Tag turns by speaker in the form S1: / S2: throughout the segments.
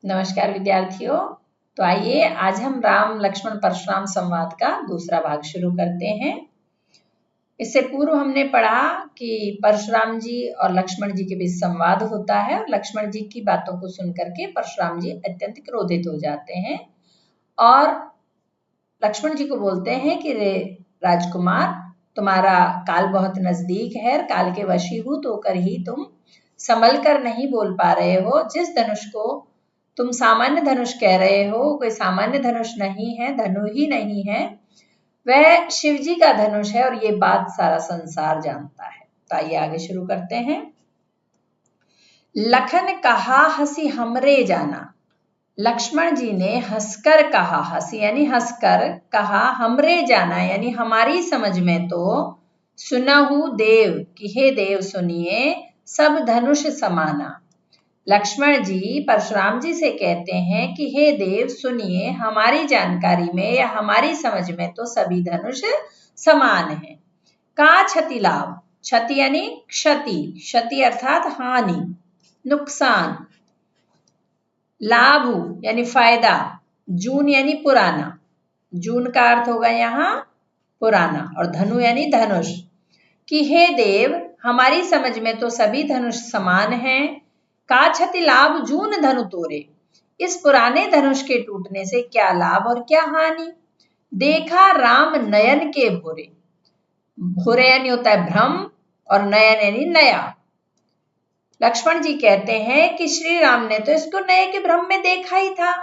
S1: नमस्कार विद्यार्थियों। तो आइए आज हम राम लक्ष्मण परशुराम संवाद का दूसरा भाग शुरू करते हैं। इससे पूर्व हमने पढ़ा कि परशुराम जी और लक्ष्मण जी के बीच संवाद होता है और लक्ष्मण जी की बातों को सुनकर के परशुराम जी अत्यंत क्रोधित हो जाते हैं और लक्ष्मण जी को बोलते हैं कि रे राजकुमार, तुम्हारा काल बहुत नजदीक है, काल के वशीभूत होकर ही तुम संभल कर नहीं बोल पा रहे हो। जिस धनुष को तुम सामान्य धनुष कह रहे हो, कोई सामान्य धनुष नहीं है, धनु ही नहीं है, वह शिव जी का धनुष है और ये बात सारा संसार जानता है। तो आइए आगे शुरू करते हैं। लखन कहा हंसी हमरे जाना, लक्ष्मण जी ने हंसकर कहा, हंसी यानी हंसकर कहा, हमरे जाना यानी हमारी समझ में तो, सुनहु देव कि हे देव सुनिए, सब धनुष समाना। लक्ष्मण जी परशुराम जी से कहते हैं कि हे देव सुनिए, हमारी जानकारी में या हमारी समझ में तो सभी धनुष समान हैं। का क्षति लाभ, क्षति यानी क्षति, क्षति अर्थात हानि, नुकसान, लाभ यानी फायदा, जून यानी पुराना, जून का अर्थ होगा यहाँ पुराना, और धनु यानी धनुष। कि हे देव हमारी समझ में तो सभी धनुष समान हैं। का क्षति लाभ जून धनु तोरे, इस पुराने धनुष के टूटने से क्या लाभ और क्या हानि। देखा राम नयन के भोरे, भोरे यानी होता है भ्रम और नयन यानी नया। लक्ष्मण जी कहते हैं कि श्री राम ने तो इसको नए के भ्रम में देखा ही था।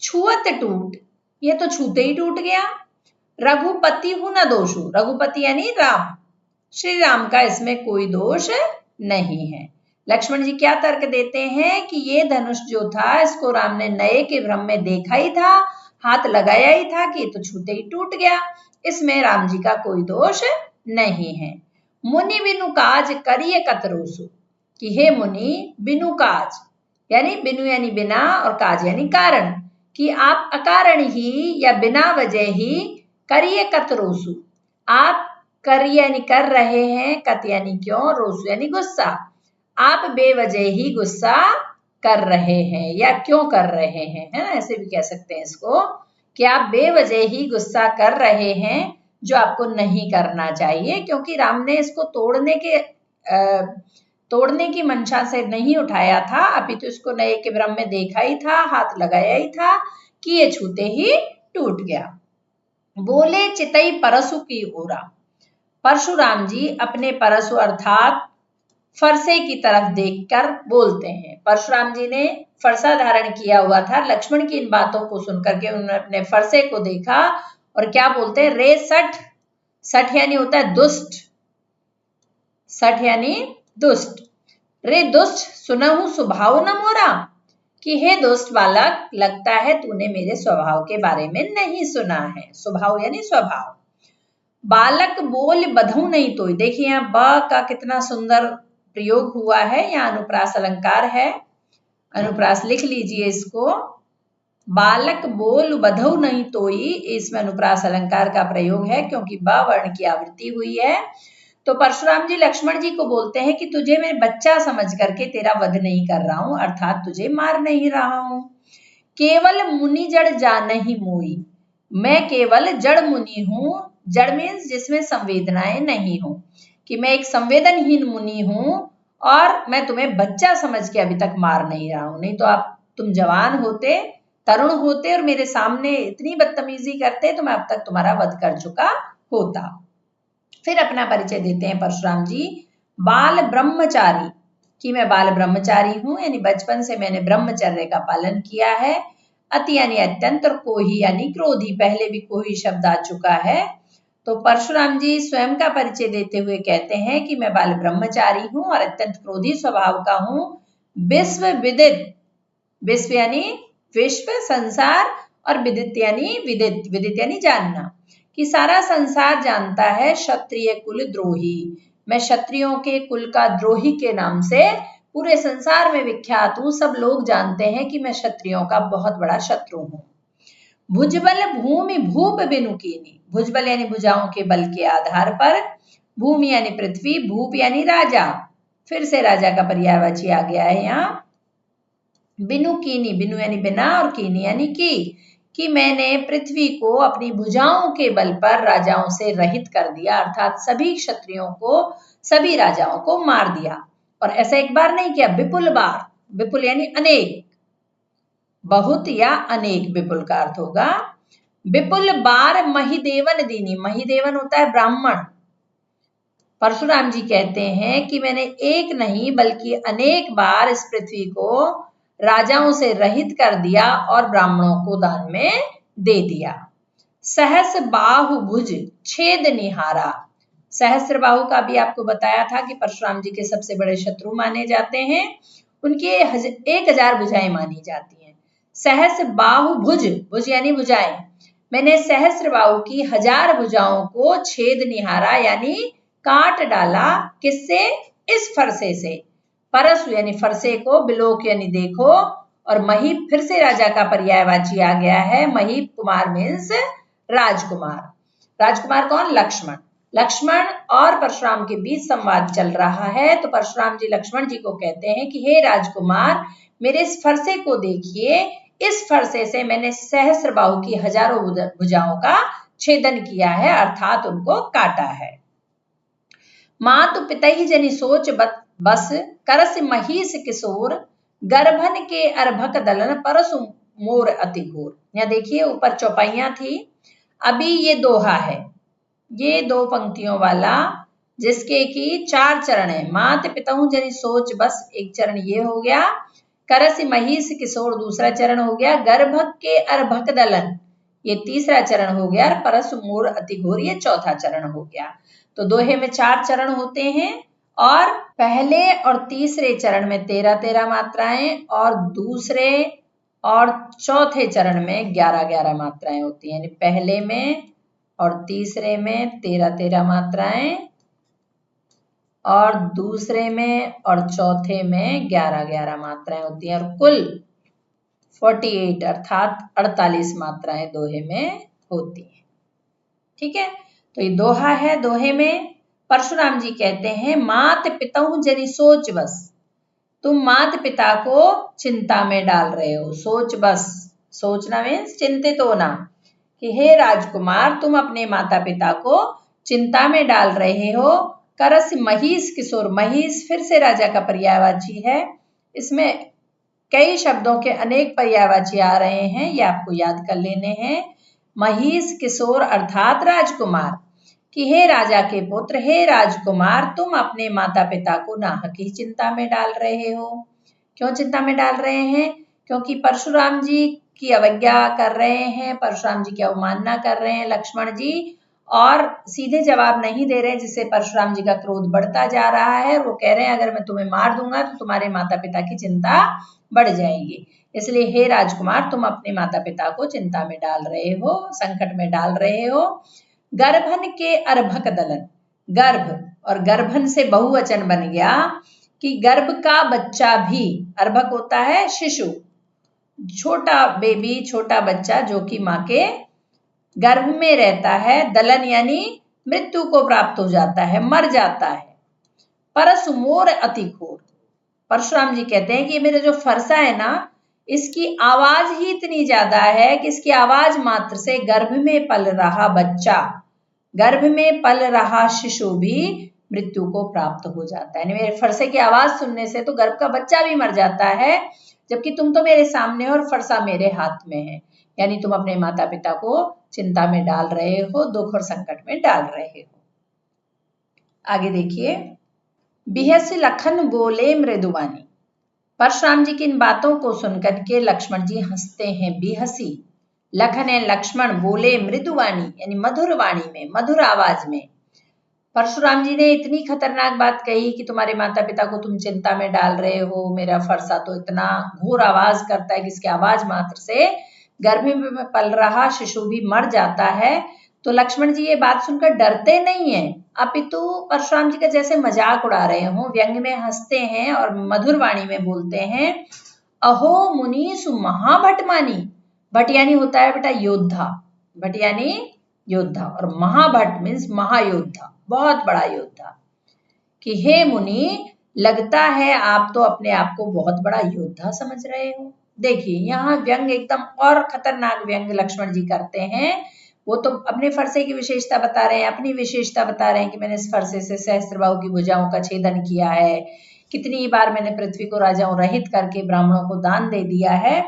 S1: छुअत टूट, ये तो छूते ही टूट गया। रघुपति हूं न दोषु, रघुपति यानी राम, श्री राम का इसमें कोई दोष नहीं है। लक्ष्मण जी क्या तर्क देते हैं कि ये धनुष जो था इसको राम ने नए के भ्रम में देखा ही था, हाथ लगाया ही था कि तो छूते ही टूट गया, इसमें राम जी का कोई दोष नहीं है। मुनि बिनु काज करिए कतरोसु, कि हे मुनि बिनु काज यानी बिनु यानी बिना और काज यानी कारण, कि आप अकारण ही या बिना वजह ही करिए कतरोसु, आप कर यानी कर रहे हैं, कत यानी क्यों, रोसु यानी गुस्सा, आप बेवजह ही गुस्सा कर रहे हैं या क्यों कर रहे हैं, है ना, ऐसे भी कह सकते हैं इसको कि आप बेवजह ही गुस्सा कर रहे हैं जो आपको नहीं करना चाहिए, क्योंकि राम ने इसको तोड़ने की मंशा से नहीं उठाया था, अभी तो इसको नए के भ्रम में देखा ही था, हाथ लगाया ही था कि ये छूते ही टूट गया। बोले चितई परसु की ओरा, परशुराम जी अपने परशु अर्थात फरसे की तरफ देखकर बोलते हैं। परशुराम जी ने फरसा धारण किया हुआ था। लक्ष्मण की इन बातों को सुनकर के उन्होंने अपने फरसे को देखा और क्या बोलते हैं, रे सठ, सठ यानी होता है दुष्ट, सठ यानी दुष्ट, रे दुष्ट सुनहु स्वभाव न मोरा, कि हे दुष्ट बालक, लगता है तूने मेरे स्वभाव के बारे में नहीं सुना है। स्वभाव यानी स्वभाव। बालक बोल बधऊ नहीं तोई, देखिए यहाँ ब का कितना सुंदर प्रयोग हुआ है, यहाँ अनुप्रास अलंकार है, अनुप्रास लिख लीजिए इसको। बालक बोल बधऊ नहीं तोई, इसमें अनुप्रास अलंकार का प्रयोग है क्योंकि ब वर्ण की आवृत्ति हुई है। तो परशुराम जी लक्ष्मण जी को बोलते हैं कि तुझे मैं बच्चा समझ करके तेरा वध नहीं कर रहा हूं, अर्थात तुझे मार नहीं रहा हूं। केवल मुनि जड़ जान ही मोई, मैं केवल जड़ मुनि हूं, जड़ मीन्स जिसमें संवेदनाएं नहीं हो, कि मैं एक संवेदनहीन मुनि हूं और मैं तुम्हें बच्चा समझ के अभी तक मार नहीं रहा हूं, नहीं तो आप तुम जवान होते, तरुण होते और मेरे सामने इतनी बदतमीजी करते तो मैं अब तक तुम्हारा वध कर चुका होता। फिर अपना परिचय देते हैं परशुराम जी, बाल ब्रह्मचारी, कि मैं बाल ब्रह्मचारी हूं, यानी बचपन से मैंने ब्रह्मचर्य का पालन किया है। अति यानी अत्यंत और कोही यानी क्रोधी, पहले भी कोही शब्द आ चुका है। तो परशुराम जी स्वयं का परिचय देते हुए कहते हैं कि मैं बाल ब्रह्मचारी हूं और अत्यंत क्रोधी स्वभाव का हूं। विश्व विदित, विश्व यानी विश्व संसार और विदित यानी विदित, विदित यानी जानना, कि सारा संसार जानता है क्षत्रिय कुल द्रोही, मैं क्षत्रियों के कुल का द्रोही के नाम से पूरे संसार में विख्यात हूं, सब लोग जानते हैं कि मैं क्षत्रियों का बहुत बड़ा शत्रु हूं। भुजबल भूमि भूप बिनु कीनी, भुजबल यानी भुजाओं के बल के आधार पर, भूमि यानी पृथ्वी, भूप यानी राजा, फिर से राजा का पर्यायवाची आ गया है यहाँ। बिनु कीनी, बिनु यानी बिना और कीनी यानी कि मैंने पृथ्वी को अपनी भुजाओं के बल पर राजाओं से रहित कर दिया, अर्थात सभी क्षत्रियों को, सभी राजाओं को मार दिया। और ऐसा एक बार नहीं किया, विपुल बार, विपुल यानी अनेक, बहुत या अनेक विपुल का अर्थ होगा। विपुल बार महिदेवन दीनी, महिदेवन होता है ब्राह्मण। परशुराम जी कहते हैं कि मैंने एक नहीं बल्कि अनेक बार इस पृथ्वी को राजाओं से रहित कर दिया और ब्राह्मणों को दान में दे दिया। सहस बाहु भुज छेद निहारा, सहस्र बाहु का भी आपको बताया था कि परशुराम जी के सबसे बड़े शत्रु माने जाते हैं, उनके 1000 भुजाएं मानी जाती हैं। सहस बाहु भुज, भुज यानी भुजाएं, मैंने सहस्र बाहु की 1000 भुजाओं को छेद निहारा यानी काट डाला, किससे? इस फरसे से। परसु यानी फरसे को, बिलोक यानी देखो, और महीप फिर से राजा का पर्यायवाची आ गया है। महीप कुमार मीन्स राजकुमार। राजकुमार कौन? लक्ष्मण। लक्ष्मण और परशुराम के बीच संवाद चल रहा है, तो परशुराम जी लक्ष्मण जी को कहते हैं कि हे राजकुमार, मेरे इस फरसे को देखिए, इस फरसे से मैंने सहस्र बाहु की 1000 भुजाओं का छेदन किया है, अर्थात उनको काटा है। मातु पितहि जनि सोच बस, करस महिष किशोर, गर्भन के अर्भक दलन, परसु मोर अति घोर। यहाँ देखिए ऊपर चौपाइयां थी, अभी ये दोहा है, ये 2 पंक्तियों वाला, जिसके की 4 चरण है। मात पिताहु जनि सोच बस, एक चरण ये हो गया। करस महिष किशोर, दूसरा चरण हो गया। गर्भक के अर्भक दलन, ये तीसरा चरण हो गया। परसु मोर अति घोर, ये चौथा चरण हो गया। तो दोहे में 4 चरण होते हैं, और पहले और तीसरे चरण में 13-13 मात्राएं, और दूसरे और चौथे चरण में 11-11 मात्राएं होती हैं। यानी पहले में और तीसरे में 13-13 मात्राएं, और दूसरे में और चौथे में 11-11 मात्राएं होती हैं, और कुल 48 अर्थात 48 मात्राएं दोहे में होती हैं। ठीक है, तो ये दोहा है। दोहे में परशुराम जी कहते हैं, मात पिताहु जनि सोच बस, तुम मात पिता को चिंता में डाल रहे हो। सोच बस, सोचना मीन्स चिंतित होना, कि हे राजकुमार, तुम अपने माता पिता को चिंता में डाल रहे हो। करस महिष किशोर, महिष फिर से राजा का पर्यायवाची है, इसमें कई शब्दों के अनेक पर्यायवाची आ रहे हैं, ये आपको याद कर लेने हैं। महिष किशोर अर्थात राजकुमार, कि हे राजा के पुत्र, हे राजकुमार, तुम अपने माता पिता को नाहक ही चिंता में डाल रहे हो। क्यों चिंता में डाल रहे हैं? क्योंकि परशुराम जी की अवज्ञा कर रहे हैं, परशुराम जी की अवमानना कर रहे हैं लक्ष्मण जी, और सीधे जवाब नहीं दे रहे, जिससे परशुराम जी का क्रोध बढ़ता जा रहा है। वो कह रहे हैं अगर मैं तुम्हें मार दूंगा तो तुम्हारे माता पिता की चिंता बढ़ जाएगी, इसलिए हे राजकुमार, तुम अपने माता पिता को चिंता में डाल रहे हो, संकट में डाल रहे हो। गर्भन के अर्भक दलन, गर्भ और गर्भन से बहुवचन बन गया, कि गर्भ का बच्चा भी, अर्भक होता है शिशु, छोटा बेबी, छोटा बच्चा जो कि माँ के गर्भ में रहता है। दलन यानी मृत्यु को प्राप्त हो जाता है, मर जाता है। परसु मोर अति घोर, परशुराम जी कहते हैं कि मेरा जो फरसा है ना, इसकी आवाज ही इतनी ज्यादा है कि इसकी आवाज मात्र से गर्भ में पल रहा बच्चा, गर्भ में पल रहा शिशु भी मृत्यु को प्राप्त हो जाता है। मेरे फरसे की आवाज सुनने से तो गर्भ का बच्चा भी मर जाता है, जबकि तुम तो मेरे सामने हो और फरसा मेरे हाथ में है। यानी तुम अपने माता पिता को चिंता में डाल रहे हो, दुख और संकट में डाल रहे हो। आगे देखिए, बिहस लखन बोले मृदुवानी, परशुराम जी की इन बातों को सुनकर के लक्ष्मण जी हंसते हैं, बिहसी। लखन है लक्ष्मण, बोले मृदुवाणी यानी मधुर वाणी में, मधुर आवाज में। परशुराम जी ने इतनी खतरनाक बात कही कि तुम्हारे माता पिता को तुम चिंता में डाल रहे हो, मेरा फरसा तो इतना घोर आवाज करता है कि इसकी आवाज मात्र से गर्भ में पल रहा शिशु भी मर जाता है। तो लक्ष्मण जी ये बात सुनकर डरते नहीं है, अपितु परशुराम जी का जैसे मजाक उड़ा रहे हो, व्यंग में हंसते हैं और मधुर वाणी में बोलते हैं। अहो मुनीसु महाभटमानी, भट यानी होता है बेटा योद्धा, भट यानी योद्धा, और महाभट मीन्स महायोद्धा, बहुत बड़ा योद्धा, कि हे मुनि, लगता है आप तो अपने आप को बहुत बड़ा योद्धा समझ रहे हो। देखिए यहाँ व्यंग एकदम और खतरनाक व्यंग लक्ष्मण जी करते हैं। वो तो अपने फरसे की विशेषता बता रहे हैं, अपनी विशेषता बता रहे हैं कि मैंने इस फरसे से सहस्त्रबाहु की भुजाओं का छेदन किया है, कितनी बार मैंने पृथ्वी को राजाओं रहित करके ब्राह्मणों को दान दे दिया है।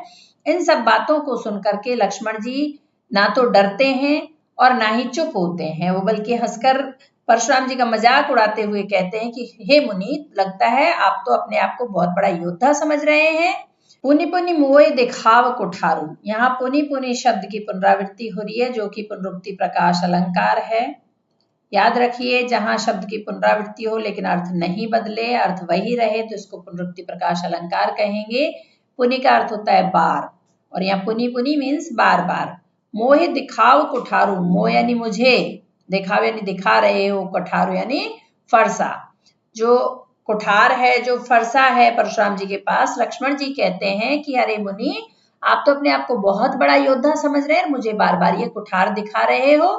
S1: इन सब बातों को सुन करके लक्ष्मण जी ना तो डरते हैं और ना ही चुप होते हैं, वो बल्कि हंसकर परशुराम जी का मजाक उड़ाते हुए कहते हैं कि हे मुनि, लगता है आप तो अपने आप को बहुत बड़ा योद्धा समझ रहे हैं। पुनि पुनि मोय दिखाव कुठारू, यहाँ पुनि पुनि शब्द की पुनरावृत्ति हो रही है जो कि पुनरुक्ति प्रकाश अलंकार है। याद रखिए जहां शब्द की पुनरावृत्ति हो लेकिन अर्थ नहीं बदले, अर्थ वही रहे तो इसको पुनरुक्ति प्रकाश अलंकार कहेंगे। पुनि का अर्थ होता है बार, और यहाँ पुनि पुनि मीन्स बार बार। मोह दिखाव कुठारू, मोह यानी मुझे, दिखाव यानी दिखा रहे हो, कुठारू यानी फरसा। जो कुठार है, जो फरसा है परशुराम जी के पास, लक्ष्मण जी कहते हैं कि अरे मुनि, आप तो अपने आप को बहुत बड़ा योद्धा समझ रहे हैं, मुझे बार बार ये कुठार दिखा रहे हो।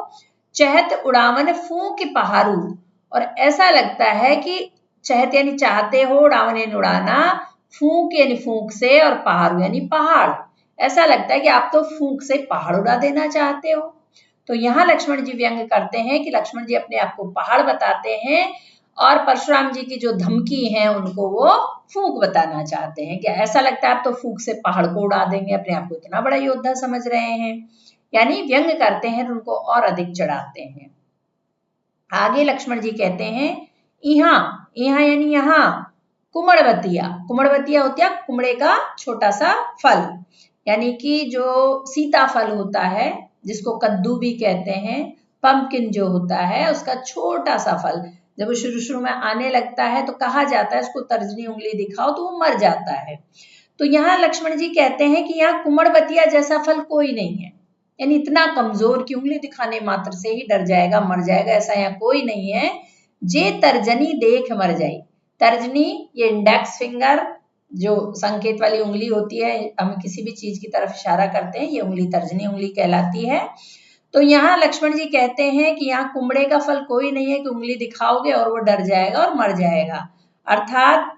S1: चहत उड़ावन फूंक पहारू, और ऐसा लगता है कि चहत यानी चाहते हो, उड़ावन यानी उड़ाना, फूंक यानी फूंक से, और पहारू यानी पहाड़। ऐसा लगता है कि आप तो फूंक से पहाड़ उड़ा देना चाहते हो। तो यहाँ लक्ष्मण जी व्यंग करते हैं कि लक्ष्मण जी अपने आप को पहाड़ बताते हैं और परशुराम जी की जो धमकी है उनको वो फूंक बताना चाहते हैं कि ऐसा लगता है आप तो फूंक से पहाड़ को उड़ा देंगे, अपने आप को इतना बड़ा योद्धा समझ रहे हैं। यानी व्यंग करते हैं, उनको और अधिक चढ़ाते हैं। आगे लक्ष्मण जी कहते हैं यहाँ, यहाँ यानी यहाँ कुमड़वतिया, कुमड़वतिया होती है कुमड़े का छोटा सा फल, यानी कि जो सीताफल होता है जिसको कद्दू भी कहते हैं, पंपकिन जो होता है उसका छोटा सा फल, जब वो शुरू शुरू में आने लगता है तो कहा जाता है उसको तर्जनी उंगली दिखाओ तो वो मर जाता है। तो यहाँ लक्ष्मण जी कहते हैं कि यहाँ कुमड़वतिया जैसा फल कोई नहीं है, यानी इतना कमजोर कि उंगली दिखाने मात्र से ही डर जाएगा, मर जाएगा, ऐसा यहाँ कोई नहीं है। जे तर्जनी देख मर जाए, तर्जनी ये इंडेक्स फिंगर जो संकेत वाली उंगली होती है, हम किसी भी चीज की तरफ इशारा करते हैं, ये उंगली तर्जनी उंगली कहलाती है। तो यहाँ लक्ष्मण जी कहते हैं कि यहाँ कुमड़े का फल कोई नहीं है कि उंगली दिखाओगे और वो डर जाएगा और मर जाएगा। अर्थात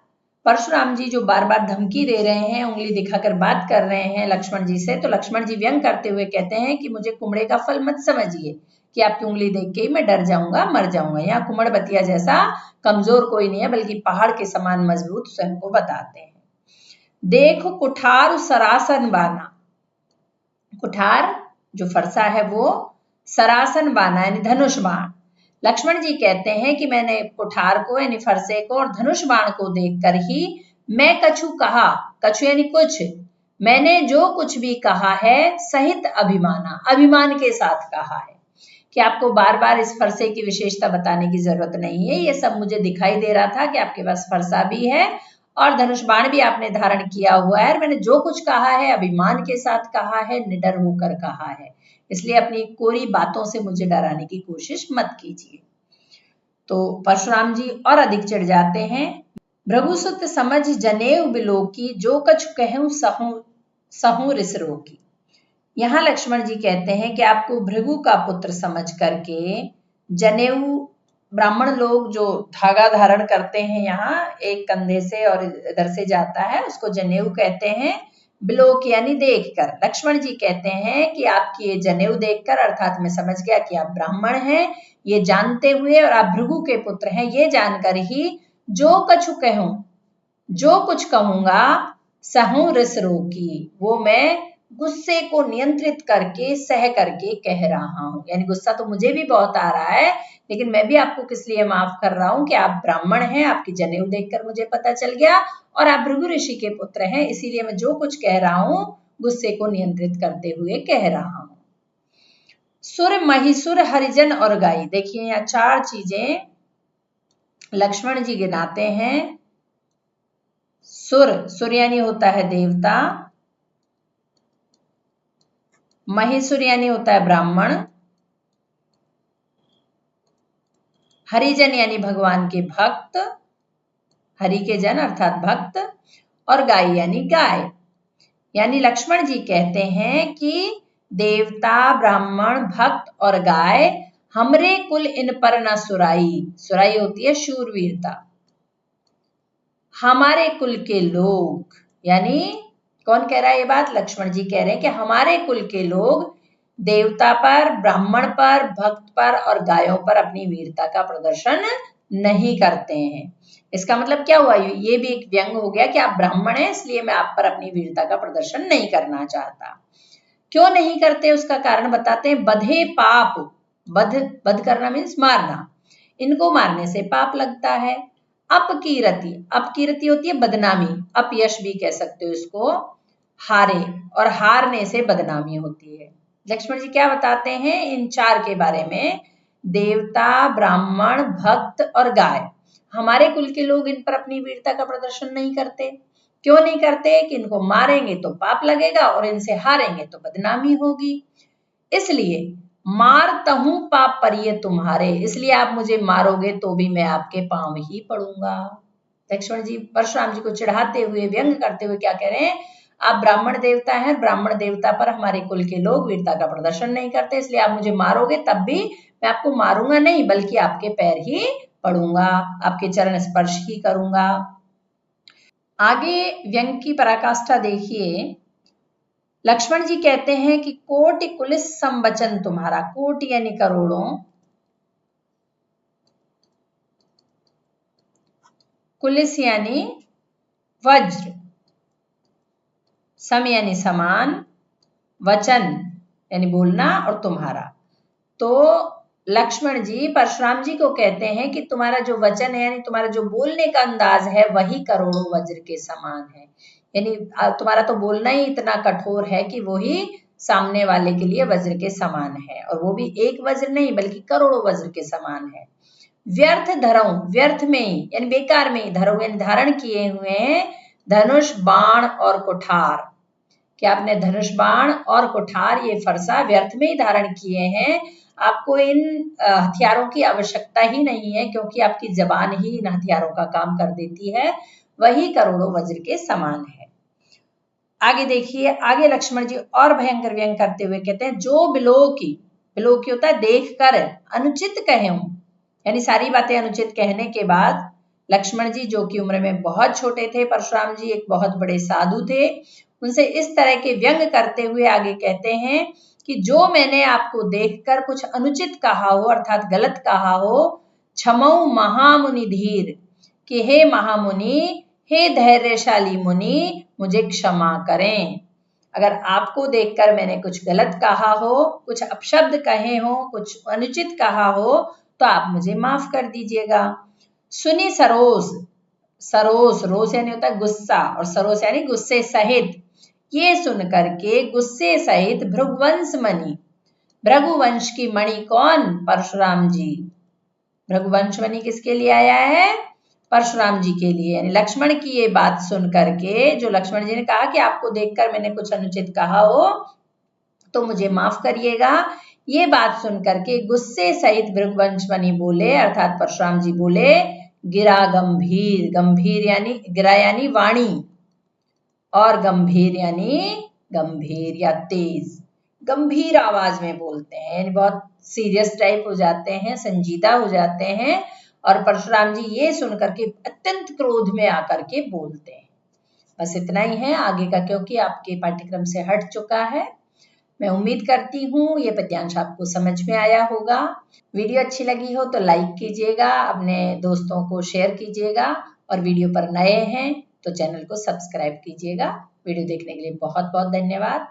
S1: परशुराम जी जो बार बार धमकी दे रहे हैं, उंगली दिखाकर बात कर रहे हैं लक्ष्मण जी से, तो लक्ष्मण जी व्यंग करते हुए कहते हैं कि मुझे कुमड़े का फल मत समझिए कि आपकी उंगली देख के ही मैं डर जाऊंगा, मर जाऊंगा। यहाँ कुमड़ बतिया जैसा कमजोर कोई नहीं है, बल्कि पहाड़ के समान मजबूत स्वयं को बताते हैं। देखो कुठार सरासन बाना, कुठार जो फरसा है वो सरासन बाना यानी धनुष बाण। लक्ष्मण जी कहते हैं कि मैंने कुठार को यानी फरसे को और धनुष बाण को देखकर ही मैं कछु कहा, कछु यानी कुछ, मैंने जो कुछ भी कहा है सहित अभिमाना, अभिमान के साथ कहा है कि आपको बार बार इस फरसे की विशेषता बताने की जरूरत नहीं है, ये सब मुझे दिखाई दे रहा था कि आपके पास फरसा भी है और धनुष बाण भी आपने धारण किया हुआ है, और मैंने जो कुछ कहा है अभिमान के साथ कहा है, निडर होकर कहा है, इसलिए अपनी कोरी बातों से मुझे डराने की कोशिश मत कीजिए। तो परशुराम जी और अधिक चिढ़ जाते हैं। भृगुसुत समझ जनेऊ बिलोकी, जो कछु कहूं सहूं रिस रोकी। यहाँ लक्ष्मण जी कहते हैं कि आपको भृगु का पुत्र समझ करके, जनेऊ ब्राह्मण लोग जो धागा धारण करते हैं यहाँ एक कंधे से और इधर से जाता है, उसको जनेऊ कहते हैं। बिलोक यानी देखकर, लक्ष्मण जी कहते हैं कि आपकी ये जनेऊ देखकर, अर्थात मैं समझ गया कि आप ब्राह्मण हैं, ये जानते हुए और आप भृगु के पुत्र हैं ये जानकर ही, जो कछु कहूं, जो कुछ कहूंगा, सहूं रिस रोकी, वो मैं गुस्से को नियंत्रित करके सह करके कह रहा हूं। यानी गुस्सा तो मुझे भी बहुत आ रहा है, लेकिन मैं भी आपको किस लिए माफ कर रहा हूं कि आप ब्राह्मण हैं, आपकी जनेऊ देखकर मुझे पता चल गया और आप भृगु ऋषि के पुत्र हैं, इसीलिए मैं जो कुछ कह रहा हूं गुस्से को नियंत्रित करते हुए कह रहा हूं। सुर महिसुर हरिजन और गाई, देखिए यहाँ 4 चीजें लक्ष्मण जी गिनाते हैं। सुर, सुर यानी होता है देवता, महिसुर यानी होता है ब्राह्मण, हरिजन यानी भगवान के भक्त, हरि के जन अर्थात भक्त, और गाय यानी गाय। यानी लक्ष्मण जी कहते हैं कि देवता, ब्राह्मण, भक्त और गाय, हमरे कुल इन पर न सुराई, सुराई होती है शूरवीरता, हमारे कुल के लोग, यानी कौन कह रहा है ये बात? लक्ष्मण जी कह रहे हैं कि हमारे कुल के लोग देवता पर, ब्राह्मण पर, भक्त पर और गायों पर अपनी वीरता का प्रदर्शन नहीं करते हैं। इसका मतलब क्या हुआ? ये भी एक व्यंग हो गया कि आप ब्राह्मण हैं, इसलिए मैं आप पर अपनी वीरता का प्रदर्शन नहीं करना चाहता। क्यों नहीं करते उसका कारण बताते हैं। बधे पाप, बध करना मीन्स मारना, इनको मारने से पाप लगता है। अपकीरति, अपकीरति होती है बदनामी, अपयश भी कह सकते हो इसको, हारे, और हारने से बदनामी होती है। लक्ष्मण जी क्या बताते हैं इन चार के बारे में? देवता, ब्राह्मण, भक्त और गाय, हमारे कुल के लोग इन पर अपनी वीरता का प्रदर्शन नहीं करते। क्यों नहीं करते? कि इनको मारेंगे तो पाप लगेगा और इनसे हारेंगे तो बदनामी होगी, इसलिए मारता हूं पाप परिये तुम्हारे, इसलिए आप मुझे मारोगे तो भी मैं आपके पांव ही पड़ूंगा। लक्ष्मण जी परशुराम जी को चिढ़ाते हुए, व्यंग करते हुए क्या कह रहे हैं? आप ब्राह्मण देवता हैं, ब्राह्मण देवता पर हमारे कुल के लोग वीरता का प्रदर्शन नहीं करते, इसलिए आप मुझे मारोगे तब भी मैं आपको मारूंगा नहीं, बल्कि आपके पैर ही पड़ूंगा, आपके चरण स्पर्श ही करूंगा। आगे व्यंग की पराकाष्ठा देखिए। लक्ष्मण जी कहते हैं कि कोटि कुलिस संवचन तुम्हारा, कोटि यानी करोड़ों, कुलिस यानी वज्र, सम यानी समान, वचन यानी बोलना, और तुम्हारा। तो लक्ष्मण जी परशुराम जी को कहते हैं कि तुम्हारा जो वचन है, यानी तुम्हारा जो बोलने का अंदाज है, वही करोड़ों वज्र के समान है। यानी तुम्हारा तो बोलना ही इतना कठोर है कि वो ही सामने वाले के लिए वज्र के समान है, और वो भी एक वज्र नहीं बल्कि करोड़ों वज्र के समान है। व्यर्थ धरऊं, व्यर्थ में ही यानी बेकार में ही, धरऊं यानी धारण किए हुए हैं धनुष, बाण और कुठार, कि आपने धनुष, बाण और कुठार, ये फरसा व्यर्थ में ही धारण किए हैं। आपको इन हथियारों की आवश्यकता ही नहीं है, क्योंकि आपकी जबान ही इन हथियारों का काम कर देती है, वही करोड़ों वज्र के समान है। आगे देखिए, आगे लक्ष्मण जी और भयंकर व्यंग करते हुए कहते हैं, जो बिलोकी, बिलोकी होता है देख कर, अनुचित कहूं, यानी सारी बातें अनुचित कहने के बाद लक्ष्मण जी, जो कि उम्र में बहुत छोटे थे, परशुराम जी एक बहुत बड़े साधु थे, उनसे इस तरह के व्यंग करते हुए आगे कहते हैं कि जो मैंने आपको देखकर कुछ अनुचित कहा हो, अर्थात गलत कहा हो, क्षमऊ महामुनि धीर, कि हे महामुनि, हे धैर्यशाली मुनि, मुझे क्षमा करें। अगर आपको देखकर मैंने कुछ गलत कहा हो, कुछ अपशब्द कहे हो, कुछ अनुचित कहा हो, तो आप मुझे माफ कर दीजिएगा। सुनी सरोस, सरोस, रोस यानी होता है गुस्सा, और सरोस यानी गुस्से सहित, ये सुन करके गुस्से सहित भृगुवंश मणि, भृगुवंश की मणि कौन? परशुराम जी। भृगुवंश मणि किसके लिए आया है? परशुराम जी के लिए। यानी लक्ष्मण की ये बात सुन करके, जो लक्ष्मण जी ने कहा कि आपको देखकर मैंने कुछ अनुचित कहा हो तो मुझे माफ करिएगा, ये बात सुन करके गुस्से सहित भृगुवंश मणि बोले, अर्थात परशुराम जी बोले, गिरा गंभीर, गंभीर यानी गिरा यानी वाणी, और गंभीर यानी गंभीर या तेज, गंभीर आवाज में बोलते हैं, यानी बहुत सीरियस टाइप हो जाते हैं, संजीदा हो जाते हैं। और परशुराम जी ये सुनकर के अत्यंत क्रोध में आकर के बोलते हैं। बस इतना ही है, आगे का क्योंकि आपके पाठ्यक्रम से हट चुका है। मैं उम्मीद करती हूँ ये पद्यांश आपको समझ में आया होगा। वीडियो अच्छी लगी हो तो लाइक कीजिएगा, अपने दोस्तों को शेयर कीजिएगा, और वीडियो पर नए हैं तो चैनल को सब्सक्राइब कीजिएगा। वीडियो देखने के लिए बहुत बहुत धन्यवाद।